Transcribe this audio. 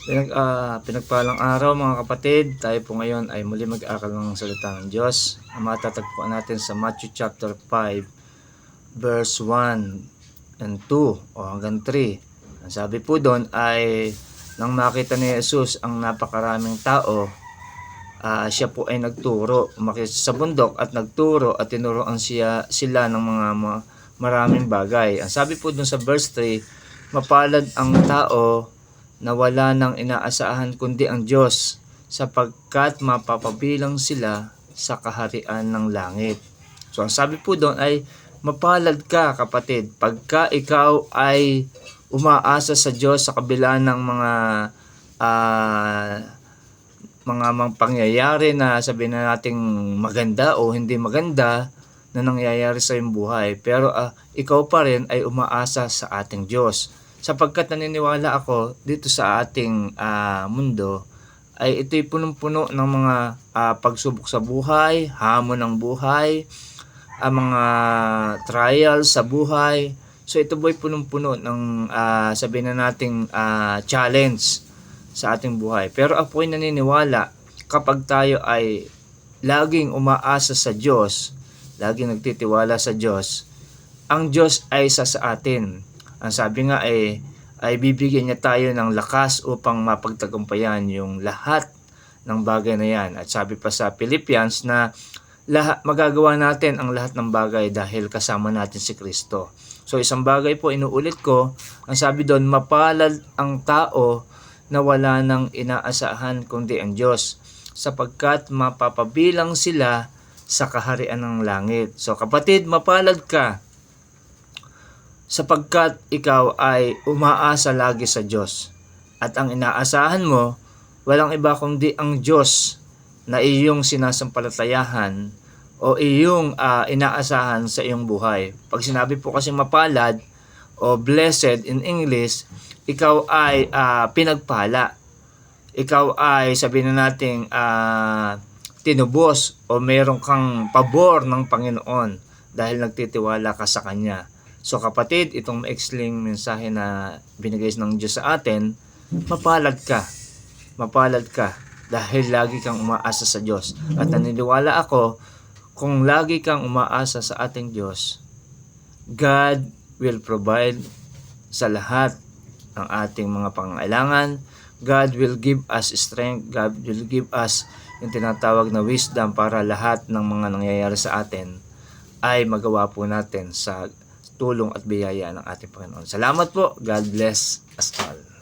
Pinagpalang araw mga kapatid, tayo po ngayon ay muli mag-aral ng salita ng Diyos. Ang matatagpuan natin sa Matthew chapter 5 verse 1 and 2 o hanggang 3. Ang sabi po doon ay nang makita ni Jesus ang napakaraming tao, siya po ay nagturo, umakyat sa bundok at nagturo at tinuruan sila ng mga maraming bagay. Ang sabi po doon sa verse 3, mapalad ang tao na wala nang inaasahan kundi ang Diyos, sapagkat mapapabilang sila sa kaharian ng langit. So ang sabi po doon ay mapalad ka kapatid pagka ikaw ay umaasa sa Diyos sa kabila ng mga pangyayari na sabihin na nating maganda o hindi maganda na nangyayari sa iyong buhay, pero ikaw pa rin ay umaasa sa ating Diyos. Sapagkat naniniwala ako dito sa ating mundo ay ito'y punong-puno ng mga pagsubok sa buhay, hamon ng buhay, mga trials sa buhay. So ito po'y punong-puno ng sabihin na nating challenge sa ating buhay. Pero ako'y naniniwala kapag tayo ay laging umaasa sa Diyos, laging nagtitiwala sa Diyos, ang Diyos ay isa sa atin. Ang sabi nga ay bibigyan niya tayo ng lakas upang mapagtagumpayan yung lahat ng bagay na yan. At sabi pa sa Philippians na magagawa natin ang lahat ng bagay dahil kasama natin si Kristo. So isang bagay po inuulit ko, ang sabi doon, mapalad ang tao na wala nang inaasahan kundi ang Diyos, sapagkat mapapabilang sila sa kaharian ng langit. So kapatid, mapalad ka sapagkat ikaw ay umaasa lagi sa Diyos. At ang inaasahan mo, walang iba kundi ang Diyos na iyong sinasampalatayahan o iyong inaasahan sa iyong buhay. Pag sinabi po kasi mapalad o blessed in English, ikaw ay pinagpala. Ikaw ay sabihin na natin tinubos o meron kang pabor ng Panginoon dahil nagtitiwala ka sa Kanya. So kapatid, itong maikling mensahe na binigay ng Diyos sa atin, mapalad ka. Mapalad ka dahil lagi kang umaasa sa Diyos. At naniniwala ako, kung lagi kang umaasa sa ating Diyos, God will provide sa lahat ng ating mga pangailangan. God will give us strength. God will give us yung tinatawag na wisdom para lahat ng mga nangyayari sa atin ay magawa po natin sa tulong at biyaya ng ating Panginoon. Salamat po. God bless us all.